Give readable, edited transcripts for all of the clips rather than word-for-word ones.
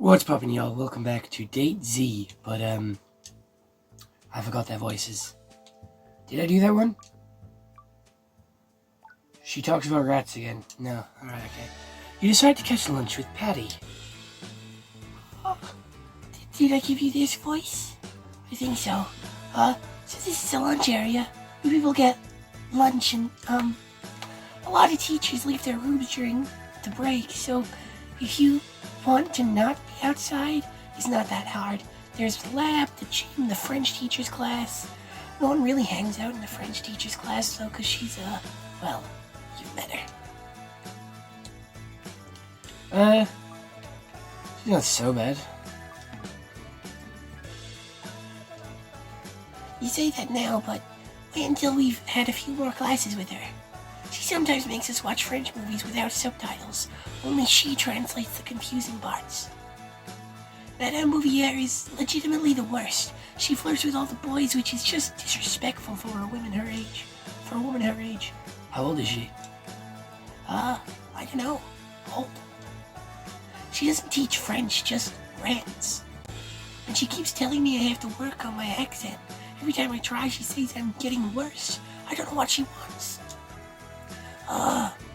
What's poppin', y'all? Welcome back to Date Z, but I forgot their voices. Did I do that one? She talks about rats again. No, alright, okay. You decide to catch lunch with Patty. Oh, did I give you this voice? I think so. So this is a lunch area where people get lunch and, a lot of teachers leave their rooms during the break, so if you want to not be outside, it's not that hard. There's the lab, the gym, the French teacher's class. No one really hangs out in the French teacher's class, though, because she's, well, you've met her. She's not so bad. You say that now, but wait until we've had a few more classes with her. She sometimes makes us watch French movies without subtitles. Only she translates the confusing parts. That movie there is legitimately the worst. She flirts with all the boys, which is just disrespectful for a woman her age. How old is she? I don't know. Old. She doesn't teach French, just rants. And she keeps telling me I have to work on my accent. Every time I try, she says I'm getting worse. I don't know what she wants.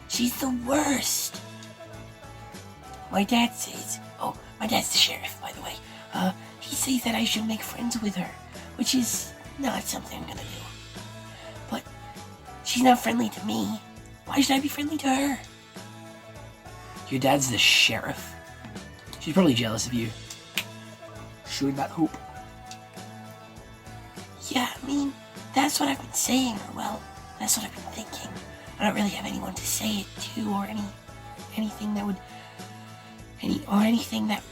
She's the worst. My dad says, my dad's the sheriff, by the way. He says that I should make friends with her, which is not something I'm gonna do. But she's not friendly to me. Why should I be friendly to her? Your dad's the sheriff. She's probably jealous of you. Should not hope. Yeah, I mean, that's what I've been saying, or well, that's what I've been thinking. I don't really have anyone to say it to, or anything that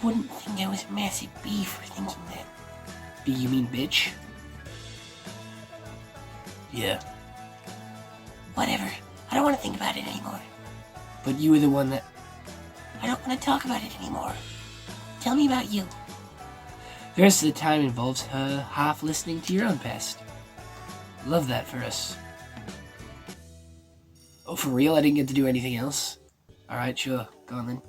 wouldn't think I was a massive B for thinking that. B, you mean bitch? Yeah. Whatever. I don't want to think about it anymore. But you were the one that... I don't want to talk about it anymore. Tell me about you. The rest of the time involves her half listening to your own past. Love that for us. Oh, for real? I didn't get to do anything else? Alright, sure. Go on then.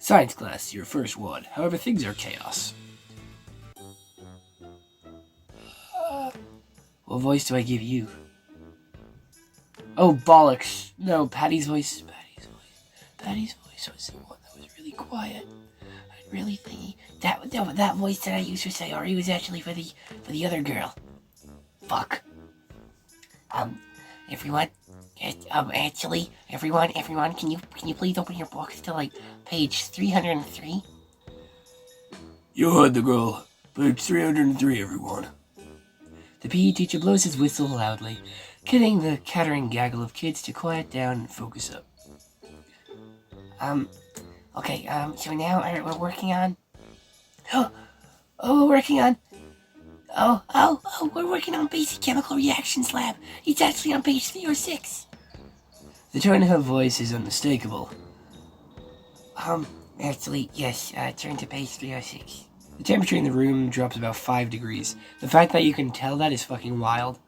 Science class, your first one. However, things are chaos. What voice do I give you? Oh, bollocks. No, Patty's voice. Patty's voice was the one that was really quiet. I really think that voice that I used for Sayori was actually for the other girl. Fuck. Everyone, can you please open your books to like page 303? You heard the girl. Page 303, everyone. The PE teacher blows his whistle loudly, getting the cattering gaggle of kids to quiet down and focus up. Okay, so now we're working on... we're working on basic chemical reactions lab. It's actually on page 306. The tone of her voice is unmistakable. Actually, yes, turn to page 306. The temperature in the room drops about 5 degrees. The fact that you can tell that is fucking wild.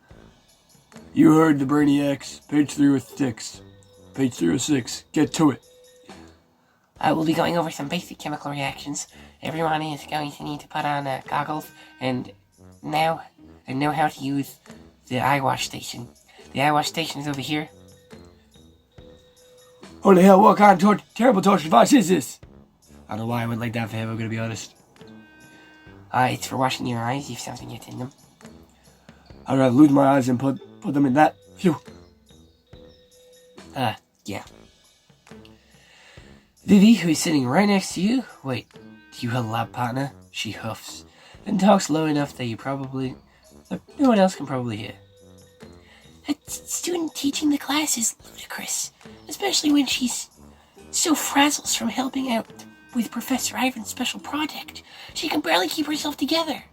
You heard the Brainiacs. Page 306. Page 306. Get to it. We'll be going over some basic chemical reactions. Everyone is going to need to put on goggles and know how to use the eye wash station. The eye wash station is over here. Holy hell, what kind of terrible torture device is this? I don't know why I went like that for him, I'm gonna be honest. It's for washing your eyes if something gets in them. I'd rather lose my eyes than put them in that. Phew. Yeah. Vivi, who is sitting right next to you, wait, do you have a lab partner? She huffs, and talks low enough that no one else can probably hear. A student teaching the class is ludicrous, especially when she's so frazzled from helping out with Professor Ivan's special project. She can barely keep herself together.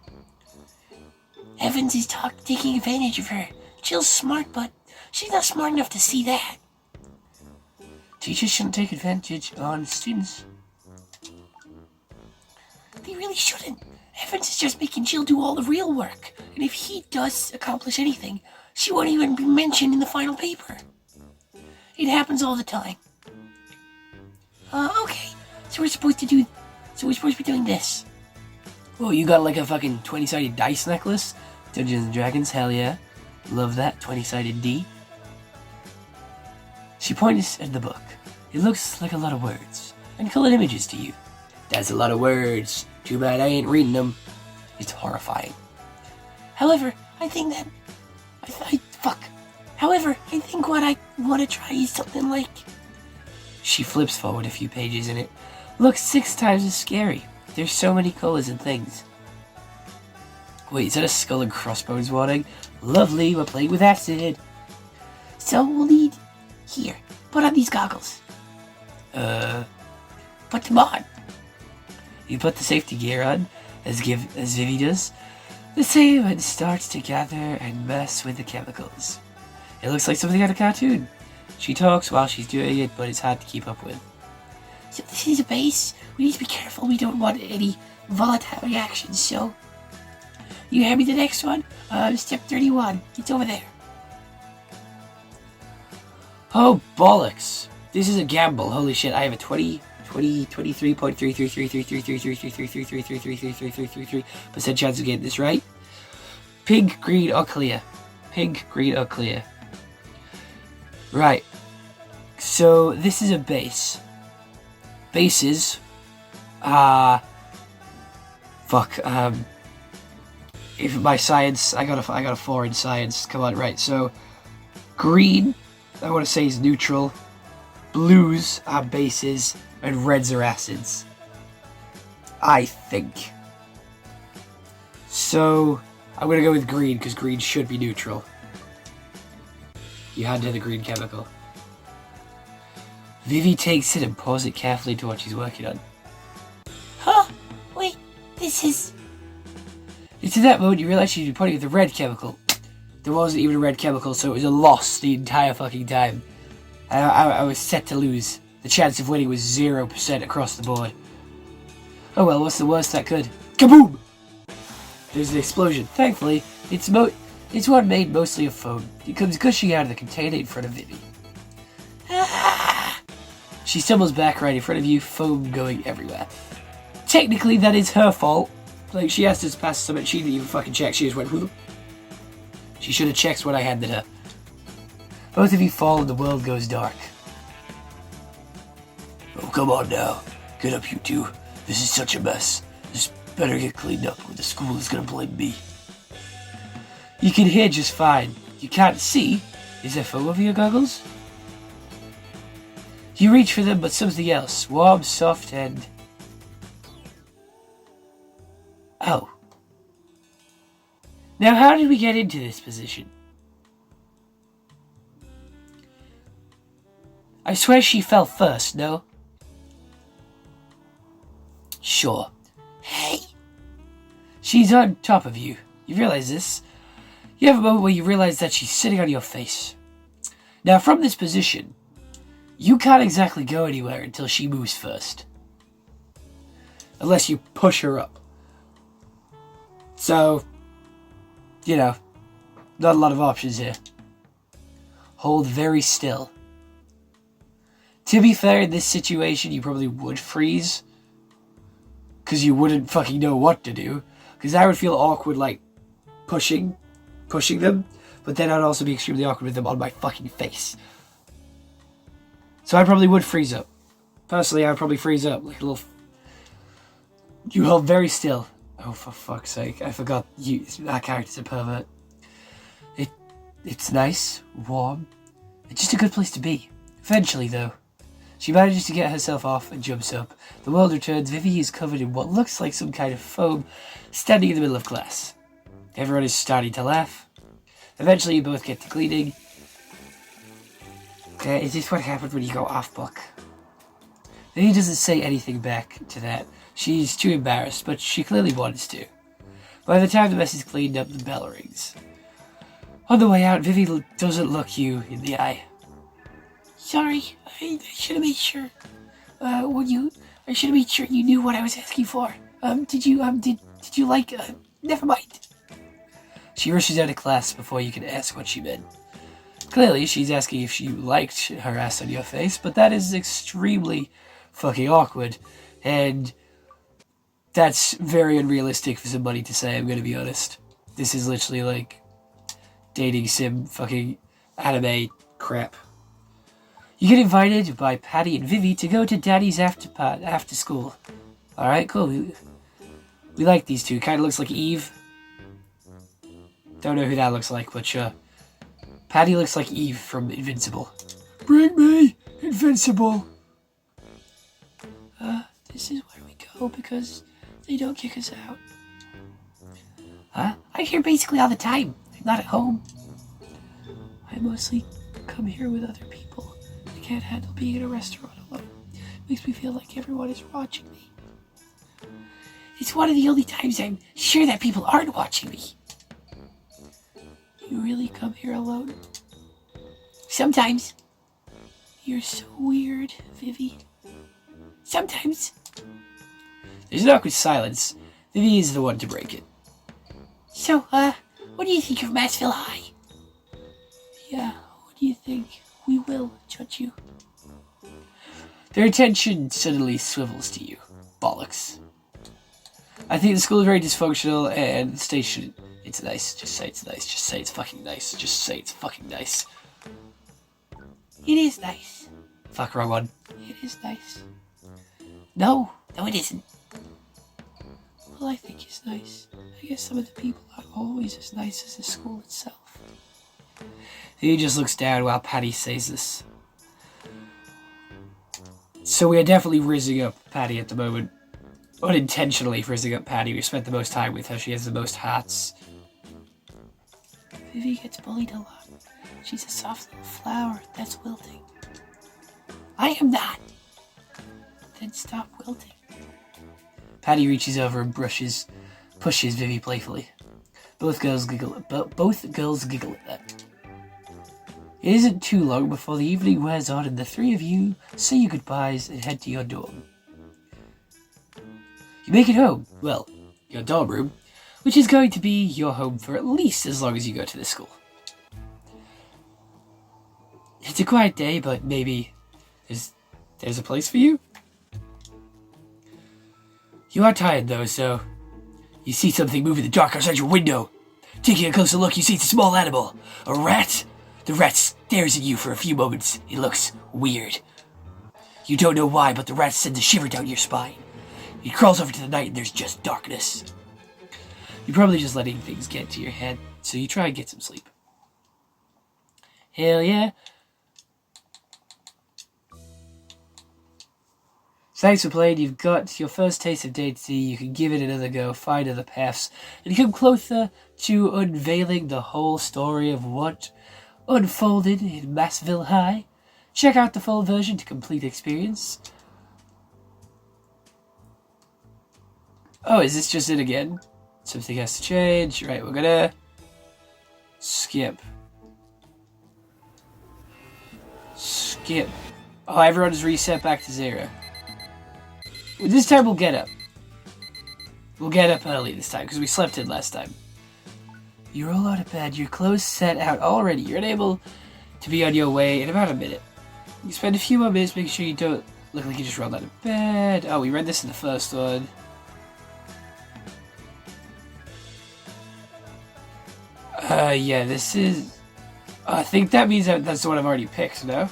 Evans is taking advantage of her. Jill's smart, but she's not smart enough to see that. Teachers shouldn't take advantage on students. They really shouldn't. Evans is just making Jill do all the real work, and if he does accomplish anything, she won't even be mentioned in the final paper. It happens all the time. Okay, so we're supposed to do So we're supposed to be doing this. Oh, you got like a fucking 20-sided dice necklace? Dungeons and Dragons, hell yeah. Love that, 20-sided D. She points at the book. It looks like a lot of words and colored images to you. That's a lot of words. Too bad I ain't reading them. It's horrifying. However, I think that... However, I think what I want to try is something like... She flips forward a few pages and it looks 6 times as scary. There's so many colors and things. Wait, is that a skull and crossbones warning? Lovely, we're playing with acid. So we'll need... Here, put on these goggles. Put them on. You put the safety gear on, as Vivi does. The same, and starts to gather and mess with the chemicals. It looks like something out of a cartoon. She talks while she's doing it, but it's hard to keep up with. So this is a base. We need to be careful. We don't want any volatile reactions, so... You hand me the next one? Step 31. It's over there. Oh, bollocks. This is a gamble. Holy shit, I have a 23.333333333333333333% chance of getting this right. Pink, green, or clear. Pink, green, or clear. Right. So, this is a base. Bases. If my science, I got a 4 in science. Come on, right. So, green, I want to say is neutral. Blues are bases, and reds are acids. I think. So, I'm gonna go with green, because green should be neutral. You had to have the green chemical. Vivi takes it and pours it carefully to what she's working on. Huh? Wait, this is... It's in that moment you realize she'd be putting the red chemical. There wasn't even a red chemical, so it was a loss the entire fucking time. I was set to lose. The chance of winning was 0% across the board. Oh well, what's the worst that could? Kaboom! There's an explosion. Thankfully, it's one made mostly of foam. It comes gushing out of the container in front of Vivi. She stumbles back right in front of you, foam going everywhere. Technically, that is her fault. Like, she asked us to pass something, she didn't even fucking check. She just went, whoop. She should have checked what I handed her. Both of you fall and the world goes dark. Oh, come on now. Get up, you two. This is such a mess. This better get cleaned up or the school is gonna blame me. You can hear just fine. You can't see. Is there foam over your goggles? You reach for them, but something else. Warm, soft, and... Oh. Now, how did we get into this position? I swear she fell first, no? Sure. Hey! She's on top of you. You realize this? You have a moment where you realize that she's sitting on your face. Now, from this position, you can't exactly go anywhere until she moves first. Unless you push her up. So, you know, not a lot of options here. Hold very still. To be fair, in this situation, you probably would freeze. Because you wouldn't fucking know what to do. Because I would feel awkward, like, pushing them. But then I'd also be extremely awkward with them on my fucking face. So I probably would freeze up. Personally, I would probably freeze up. Like a little... You hold very still. Oh, for fuck's sake. I forgot that character's a pervert. It's nice, warm. It's just a good place to be. Eventually, though. She manages to get herself off and jumps up. The world returns. Vivi is covered in what looks like some kind of foam, standing in the middle of class. Everyone is starting to laugh. Eventually, you both get to cleaning. Okay, is this what happens when you go off book? Vivi doesn't say anything back to that. She's too embarrassed, but she clearly wants to. By the time the mess is cleaned up, the bell rings. On the way out, Vivi doesn't look you in the eye. Sorry, I should have made sure. I should have made sure you knew what I was asking for. Did you like, never mind. She rushes out of class before you can ask what she meant. Clearly, she's asking if you liked her ass on your face, but that is extremely fucking awkward. And That's very unrealistic for somebody to say, I'm gonna be honest. This is literally like dating sim fucking anime crap. You get invited by Patty and Vivi to go to Daddy's after school. Alright, cool. We like these two. Kinda looks like Eve. Don't know who that looks like, but sure. Patty looks like Eve from Invincible. Bring me Invincible! This is where we go because they don't kick us out. I'm here basically all the time. I'm not at home. I mostly come here with other people. I can't handle being in a restaurant alone. It makes me feel like everyone is watching me. It's one of the only times I'm sure that people aren't watching me. You really come here alone? Sometimes. You're so weird, Vivi. Sometimes. There's an awkward silence. Vivi is the one to break it. So, what do you think of Massville High? Yeah, what do you think? We will judge you. Their attention suddenly swivels to you. Bollocks. I think the school is very dysfunctional and the station... It's nice. Just say it's nice. Just say it's fucking nice. Just say it's fucking nice. It is nice. Fuck, wrong one. It is nice. No, it isn't. Well, I think it's nice. I guess some of the people aren't always as nice as the school itself. He just looks down while Patty says this. So we are definitely rizzing up Patty at the moment. Unintentionally rizzing up Patty. We spent the most time with her. She has the most hats. Vivi gets bullied a lot. She's a soft little flower that's wilting. I am not. Then stop wilting. Patty reaches over and pushes Vivi playfully. Both girls giggle at that. It isn't too long before the evening wears on and the three of you say your goodbyes and head to your dorm. You make it home. Well, your dorm room, which is going to be your home for at least as long as you go to this school. It's a quiet day, but maybe there's a place for you? You are tired though, so you see something move in the dark outside your window. Taking a closer look, you see it's a small animal. A rat. The rat stares at you for a few moments. It looks weird. You don't know why, but the rat sends a shiver down your spine. It crawls over to the night and there's just darkness. You're probably just letting things get to your head, so you try and get some sleep. Hell yeah. Thanks for playing. You've got your first taste of D&D. You can give it another go, find other paths, and come closer to unveiling the whole story of what unfolded in Massville High. Check out the full version to complete the experience. Oh, is this just it again? Something has to change. Right, we're gonna skip. Skip. Oh, everyone is reset back to 0. This time we'll get up. We'll get up early this time, because we slept in last time. You roll out of bed, your clothes set out already. You're unable to be on your way in about a minute. You spend a few more minutes making sure you don't look like you just rolled out of bed. Oh, we read this in the first one. Yeah, this is... I think that means that's the one I've already picked, no?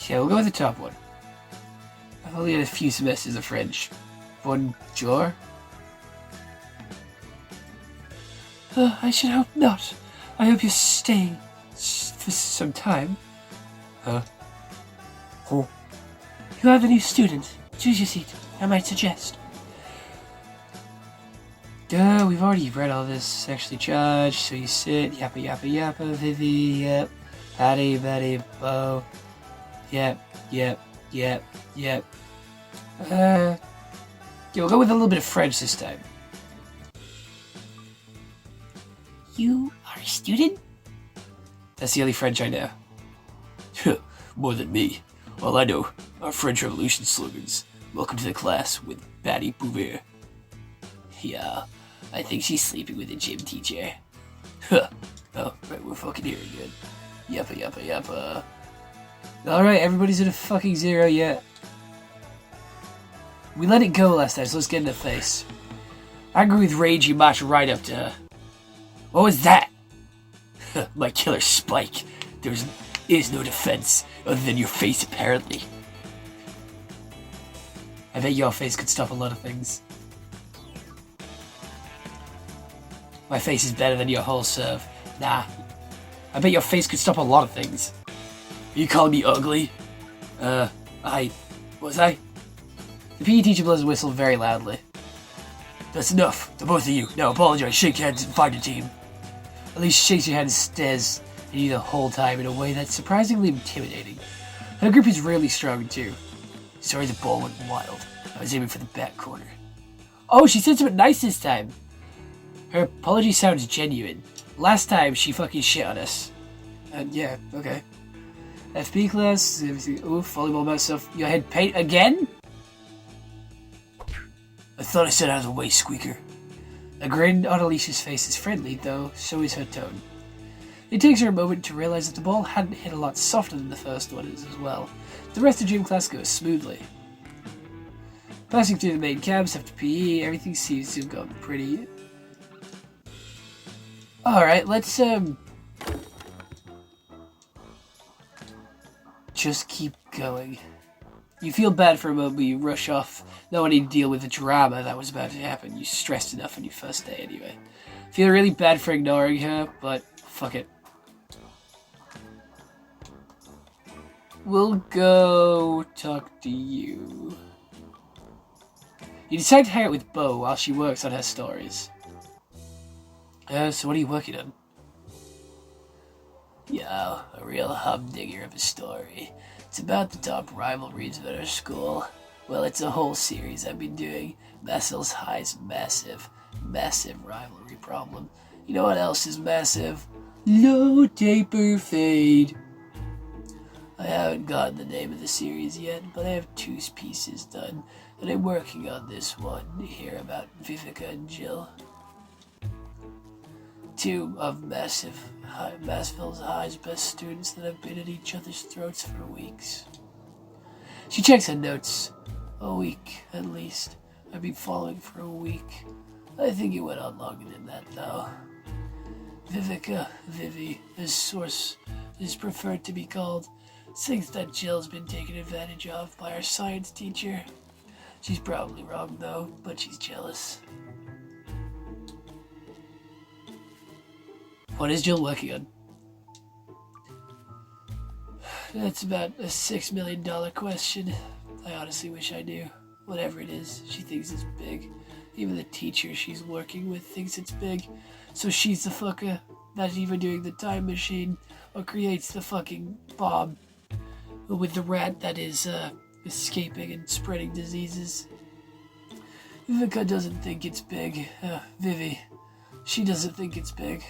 Yeah, we'll go with the top one. I've only had a few semesters of French. Bonjour? I should hope not. I hope you're staying for some time. Huh? Oh. You have a new student. Choose your seat, I might suggest. Duh, we've already read all this. Sexually charged, so you sit. Yappa, yappa, yappa. Vivi, yep. Patty, Betty, Bo. Yep. Yeah, we'll go with a little bit of French this time. You are a student? That's the only French I know. More than me. All I know are French Revolution slogans. Welcome to the class with Patty Bouvier. Yeah, I think she's sleeping with the gym teacher. Huh. Oh, right, we're fucking here again. Yappa. Alright, everybody's at a fucking 0 yet. We let it go last time, so let's get in the face. Angry with rage, you march right up to her. What was that? My killer Spike. There is no defense other than your face, apparently. I bet your face could stop a lot of things. My face is better than your whole serve. Nah. I bet your face could stop a lot of things. You calling me ugly? Was I? The PE teacher blows a whistle very loudly. That's enough, the both of you. Now apologize, shake hands, and find a team. At least shakes your hand and stares at you the whole time in a way that's surprisingly intimidating. Her grip is really strong too. Sorry the ball went wild. I was aiming for the back corner. Oh, she said something nice this time. Her apology sounds genuine. Last time she fucking shit on us. Yeah, okay. FP class, oof, volleyball about stuff. Your head paint again? I thought I said out of the way, Squeaker. A grin on Alicia's face is friendly, though so is her tone. It takes her a moment to realize that the ball hadn't hit a lot softer than the first one as well. The rest of gym class goes smoothly. Passing through the main cabs after PE, everything seems to have gone pretty. Alright, let's just keep going. You feel bad for a moment, but you rush off, not wanting to deal with the drama that was about to happen. You stressed enough on your first day anyway. Feel really bad for ignoring her, but fuck it. We'll go talk to you. You decide to hang out with Bo while she works on her stories. So what are you working on? Yo, a real humdinger of a story. It's about the top rivalries at our school. Well, it's a whole series I've been doing. Massill's High's massive rivalry problem. You know what else is massive? Low taper fade. I haven't gotten the name of the series yet, but I have 2 pieces done, and I'm working on this one here about Vivica and Jill. 2 of Massville's High's best students that have been at each other's throats for weeks. She checks her notes. A week, at least. I've been following for a week. I think it went on longer than that, though. Vivi, as Source is preferred to be called, thinks that Jill's been taken advantage of by our science teacher. She's probably wrong, though, but she's jealous. What is Jill working on? That's about a $6 million question. I honestly wish I knew. Whatever it is, she thinks it's big. Even the teacher she's working with thinks it's big. So she's the fucker not even doing the time machine or creates the fucking bomb with the rat that is escaping and spreading diseases. Vivica doesn't think it's big. Vivi, she doesn't think it's big.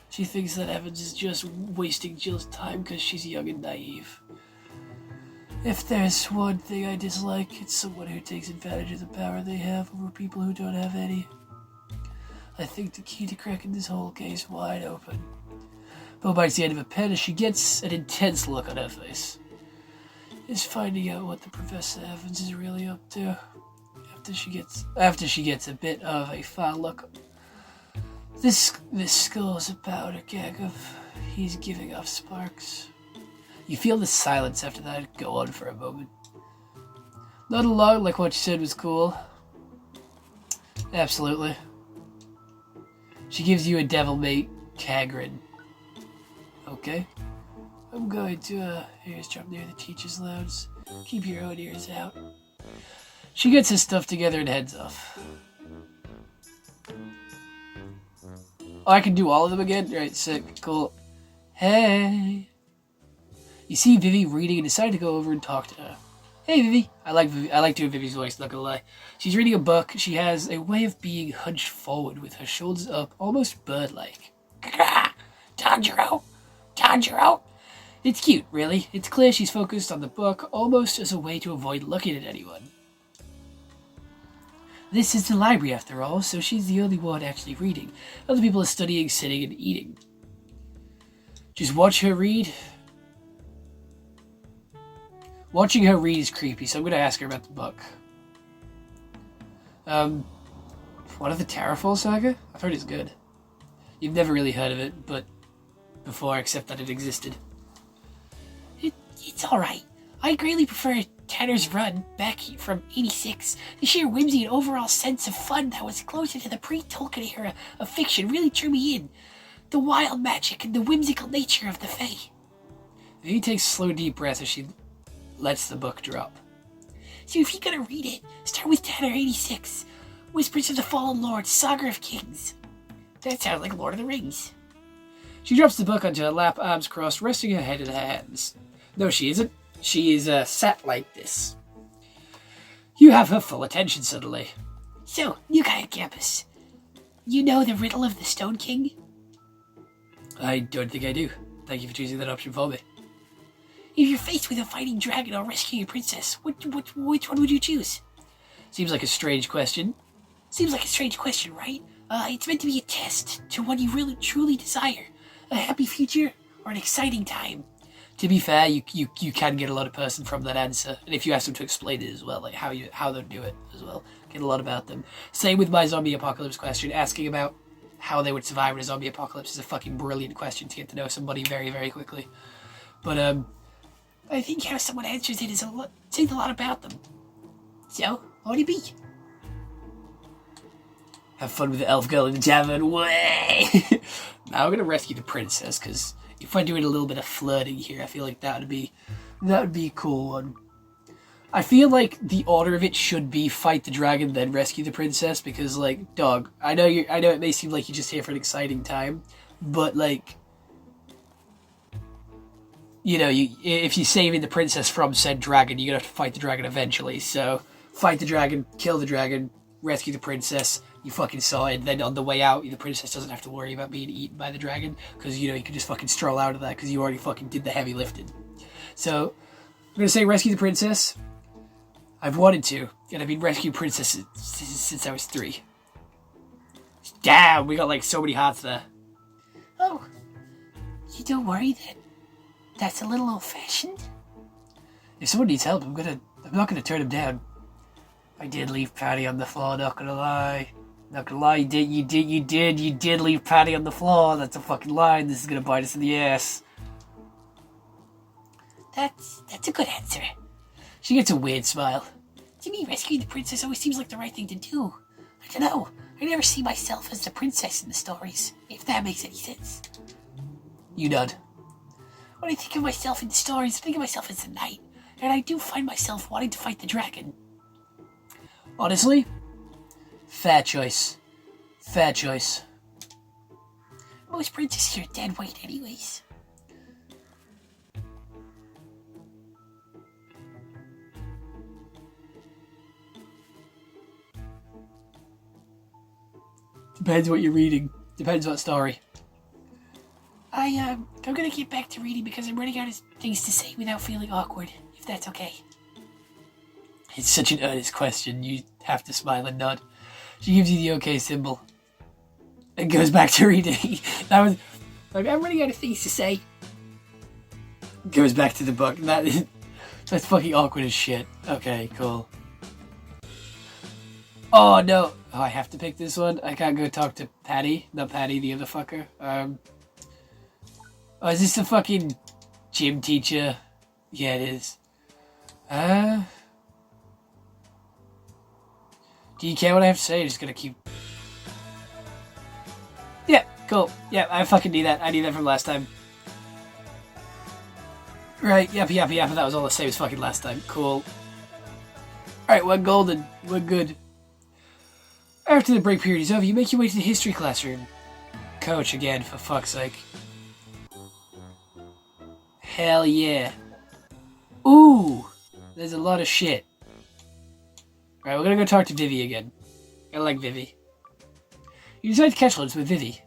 She thinks that Evans is just wasting Jill's time because she's young and naive. If there's one thing I dislike, it's someone who takes advantage of the power they have over people who don't have any. I think the key to cracking this whole case wide open. Bo bites the end of a pen as she gets an intense look on her face. Is finding out what the Professor Evans is really up to. After she gets a bit of a foul look. This school is about a gag of he's giving off sparks. You feel the silence after that go on for a moment. Not long like what you said was cool. Absolutely. She gives you a devil mate Kagrin. Okay. I'm going to eavesdrop near the teacher's lounge. Keep your own ears out. She gets her stuff together and heads off. Oh, I can do all of them again? Right, sick, cool. Hey. You see Vivi reading and decide to go over and talk to her. Hey, Vivi. I like doing Vivi's voice, not gonna lie. She's reading a book. She has a way of being hunched forward with her shoulders up, almost bird-like. Tanjiro! It's cute, really. It's clear she's focused on the book, almost as a way to avoid looking at anyone. This is the library, after all, so she's the only one actually reading. Other people are studying, sitting, and eating. Just watch her read. Watching her read is creepy, so I'm going to ask her about the book. What of the Terrafall Saga? I've heard it's good. You've never really heard of it, but before, except that it existed. It's alright. I greatly prefer Tanner's Run back from 86. The sheer whimsy and overall sense of fun that was closer to the pre-Tolkien era of fiction really drew me in. The wild magic and the whimsical nature of the Fae. Vivi takes a slow, deep breath as she lets the book drop. So if you're gonna read it, start with Tanner 86. Whispers of the Fallen Lord, Saga of Kings. That sounds like Lord of the Rings. She drops the book onto her lap, arms crossed, resting her head in her hands. No, she isn't. She is sat like this. You have her full attention suddenly. So, you guy at campus. You know the riddle of the Stone King? I don't think I do. Thank you for choosing that option for me. If you're faced with a fighting dragon or rescuing a princess, which one would you choose? Seems like a strange question. Seems like a strange question, right? It's meant to be a test to what you really truly desire. A happy future or an exciting time. To be fair, you can get a lot of person from that answer, and if you ask them to explain it as well, like how they do it as well, get a lot about them. Same with my zombie apocalypse question. Asking about how they would survive in a zombie apocalypse is a fucking brilliant question to get to know somebody very, very quickly. But I think how someone answers it says a lot about them. So, what would it be? Have fun with the elf girl in the tavern. Way. Now I'm gonna rescue the princess, because if we're doing a little bit of flirting here, I feel like that would be a cool one. I feel like the order of it should be fight the dragon, then rescue the princess, because like, dog, I know it may seem like you're just here for an exciting time, but like, you know, if you're saving the princess from said dragon, you're gonna have to fight the dragon eventually. So fight the dragon, kill the dragon, rescue the princess. You fucking saw it, and then on the way out, the princess doesn't have to worry about being eaten by the dragon, because, you know, you can just fucking stroll out of that, because you already fucking did the heavy lifting. So, I'm gonna say rescue the princess. I've wanted to, and I've been rescuing princesses since I was 3. Damn, we got like so many hearts there. Oh, you don't worry then? That's a little old-fashioned? If someone needs help, I'm not gonna turn him down. I did leave Patty on the floor, not gonna lie. Not gonna lie, you did leave Patty on the floor. That's a fucking lie. This is gonna bite us in the ass. That's a good answer. She gets a weird smile. To me, rescuing the princess always seems like the right thing to do. I don't know. I never see myself as the princess in the stories, if that makes any sense. You nod. When I think of myself in the stories, I think of myself as the knight, and I do find myself wanting to fight the dragon. Honestly, fair choice. Fair choice. Most princesses are dead weight anyways. Depends what you're reading. Depends what story. I'm gonna get back to reading because I'm running out of things to say without feeling awkward, if that's okay. It's such an earnest question, you have to smile and nod. She gives you the okay symbol. And goes back to reading. That was... I'm running out of things to say. Goes back to the book. That's fucking awkward as shit. Okay, cool. Oh, no. Oh, I have to pick this one? I can't go talk to Patty. Not Patty, the other fucker. Oh, is this the fucking gym teacher? Yeah, it is. Do you care what I have to say? I'm just gonna keep... Yeah, cool. Yeah, I fucking need that. I need that from last time. Right, yep. That was all the same as fucking last time. Cool. Alright, we're golden. We're good. After the break period is over, you make your way to the history classroom. Coach again, for fuck's sake. Hell yeah. Ooh! There's a lot of shit. Alright, we're gonna go talk to Vivi again. I like Vivi. You decide to catch lunch with Vivi.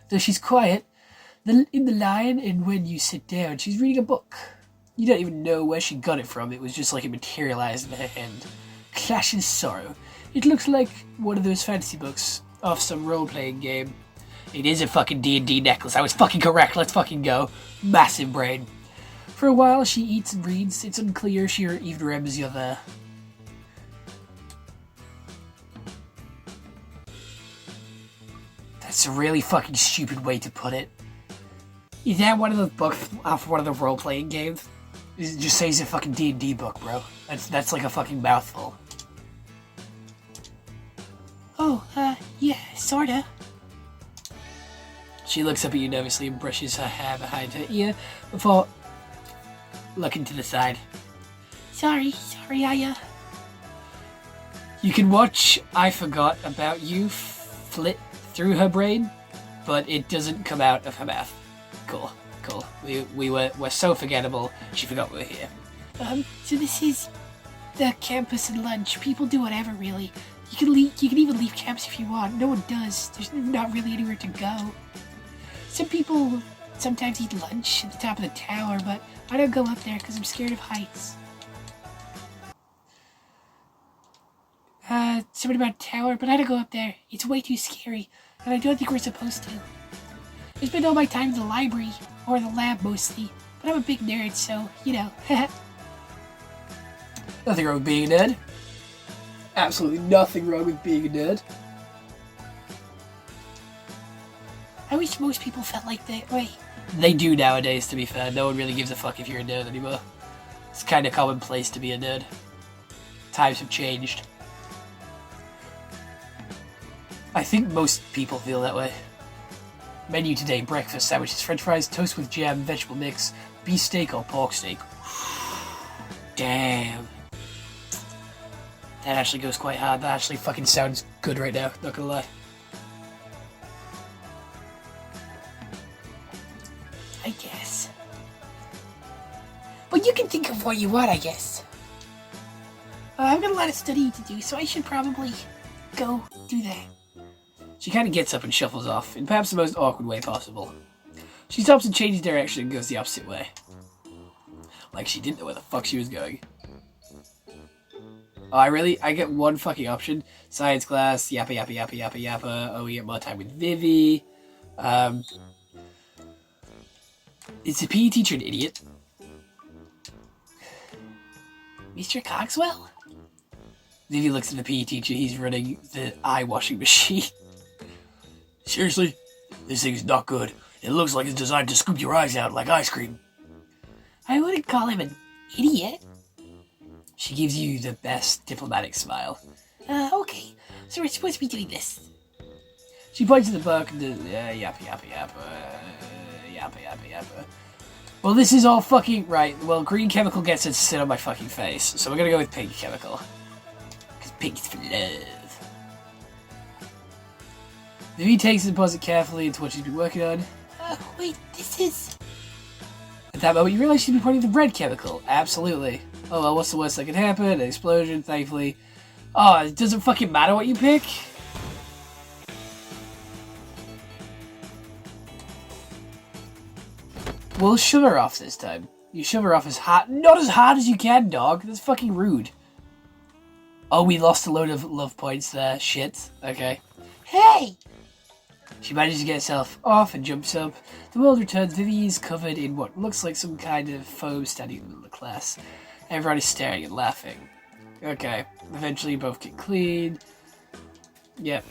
Though she's quiet, in the line and when you sit down, she's reading a book. You don't even know where she got it from. It was just like it materialized in her hand. Clash and Sorrow. It looks like one of those fantasy books off some role-playing game. It is a fucking D&D necklace. I was fucking correct. Let's fucking go. Massive brain. For a while, she eats and reads. It's unclear she even remembers you're there. That's a really fucking stupid way to put it. Is that one of the books off one of the role-playing games? It just says a fucking D&D book, bro. That's like a fucking mouthful. Oh, yeah, sorta. She looks up at you nervously and brushes her hair behind her ear before looking to the side. Sorry, I, You can watch I Forgot About You flit through her brain, but it doesn't come out of her mouth. Cool. We're so forgettable, she forgot we were here. So this is the campus and lunch. People do whatever, really. You can even leave campus if you want. No one does. There's not really anywhere to go. Some people sometimes eat lunch at the top of the tower, but I don't go up there because I'm scared of heights. Something about a tower, but I don't go up there. It's way too scary, and I don't think we're supposed to. I spend all my time in the library, or the lab mostly, but I'm a big nerd, so, you know. Nothing wrong with being a nerd. Absolutely nothing wrong with being a nerd. I wish most people felt like that way. They do nowadays, to be fair. No one really gives a fuck if you're a nerd anymore. It's kind of commonplace to be a nerd. Times have changed. I think most people feel that way. Menu today: breakfast sandwiches, french fries, toast with jam, vegetable mix, beef steak or pork steak. Damn. That actually goes quite hard. That actually fucking sounds good right now, not gonna lie. I guess. But you can think of what you want, I guess. I've got a lot of studying to do, so I should probably go do that. She kind of gets up and shuffles off, in perhaps the most awkward way possible. She stops and changes direction and goes the opposite way. Like she didn't know where the fuck she was going. Oh, I get one fucking option. Science class, yappa. Oh, we get more time with Vivi. Is the PE teacher an idiot? Mr. Cogswell? Vivi looks at the PE teacher. He's running the eye washing machine. Seriously? This thing's not good. It looks like it's designed to scoop your eyes out like ice cream. I wouldn't call him an idiot. She gives you the best diplomatic smile. Okay. So we're supposed to be doing this. She points to the book and does, yappa. Well, this is all fucking right. Well, green chemical gets it to sit on my fucking face, so we're gonna go with pink chemical. Because pink is for love. Vivi takes the deposit carefully into what she's been working on. Wait, this is... At that moment, you realize she's been pointing to the red chemical. Absolutely. Oh, well, what's the worst that could happen? An explosion, thankfully. Oh, it doesn't fucking matter what you pick? We'll shove her off this time. You shove her off not as hard as you can, dog. That's fucking rude. Oh, we lost a load of love points there. Shit. Okay. Hey! She manages to get herself off and jumps up. The world returns. Vivi is covered in what looks like some kind of foam standing in the middle of the class. Everyone is staring and laughing. Okay. Eventually you both get clean. Yep.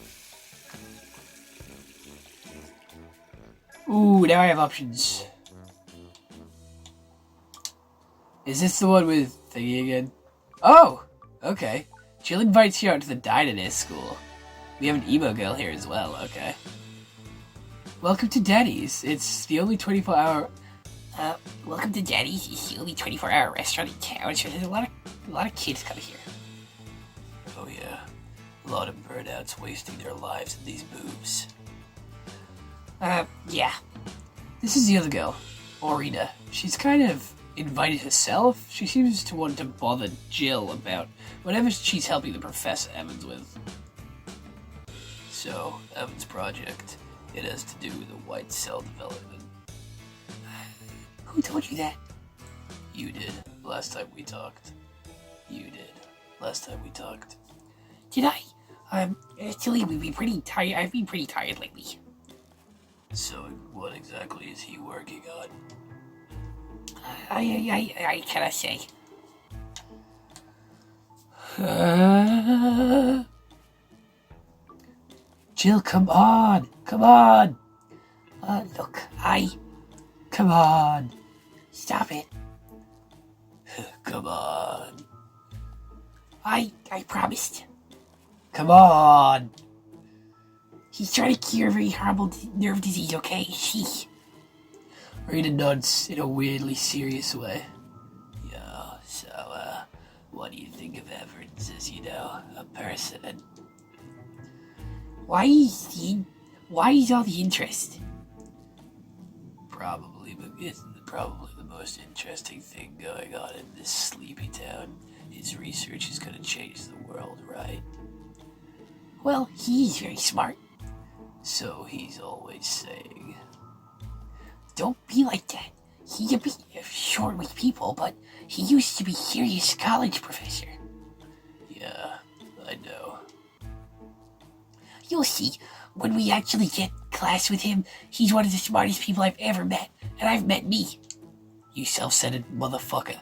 Ooh, now I have options. Is this the one with thingy again? Oh! Okay. Jill invites you out to the diner near school. We have an emo girl here as well, okay. Welcome to Daddy's. It's the only 24-hour... welcome to Daddy's. It's the only 24-hour restaurant in town, so there's a lot of kids coming here. Oh yeah. A lot of burnouts wasting their lives in these boobs. Yeah. This is the other girl, Orina. She's kind of invited herself. She seems to want to bother Jill about whatever she's helping the Professor Evans with. So, Evans' project, it has to do with the white cell development. Who told you that? You did, last time we talked. You did, last time we talked. Did I? Actually, we've been pretty tired. I've been pretty tired lately. So, what exactly is he working on? I cannot say. Jill, come on, Come on! Look, Come on! stop it. Come on! I promised. Come on! He's trying to cure a very horrible nerve disease, okay? Rita nods in a weirdly serious way. So, what do you think of Everett as, a person? Why is all the interest? Probably, but isn't probably the most interesting thing going on in this sleepy town. His research is gonna change the world, right? Well, he's very smart. So he's always saying. Don't be like that. He's a bit short with people, but he used to be serious college professor. Yeah, I know. You'll see, when we actually get class with him, he's one of the smartest people I've ever met, and I've met me. You self-centered motherfucker.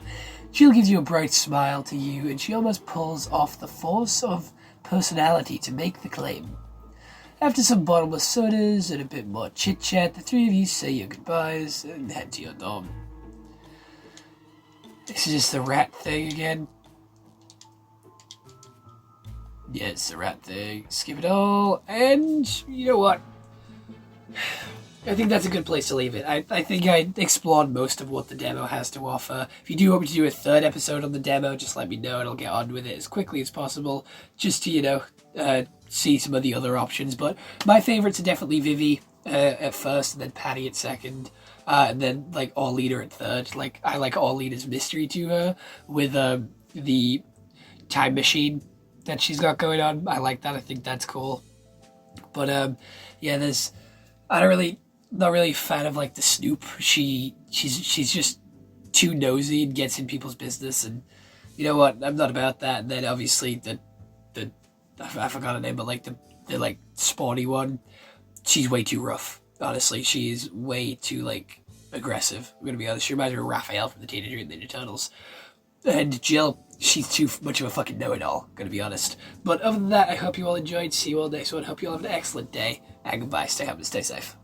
Jill gives you a bright smile to you, and she almost pulls off the force of personality to make the claim. After some bottomless sodas and a bit more chit-chat, the three of you say your goodbyes and head to your dorm. This is just the rat thing again. Yeah, it's the rat thing. Skip it all, and you know what? I think that's a good place to leave it. I think I explored most of what the demo has to offer. If you do want me to do a third episode on the demo, just let me know and I'll get on with it as quickly as possible, just to, see some of the other options. But my favorites are definitely Vivi at first, and then Patty at second, and then, All Leader at third. I like All Leader's mystery to her with the time machine that she's got going on. I like that. I think that's cool. But, yeah, not really a fan of the Snoop. She's just too nosy and gets in people's business, and you know what? I'm not about that. And then obviously the I forgot her name, but the sporty one, she's way too rough. Honestly, she's way too aggressive. I'm gonna be honest. She reminds me of Raphael from the Teenage Mutant Ninja Turtles. And Jill, she's too much of a fucking know-it-all, gonna be honest. But other than that, I hope you all enjoyed. See you all next one. Hope you all have an excellent day. And goodbye. Stay home and stay safe.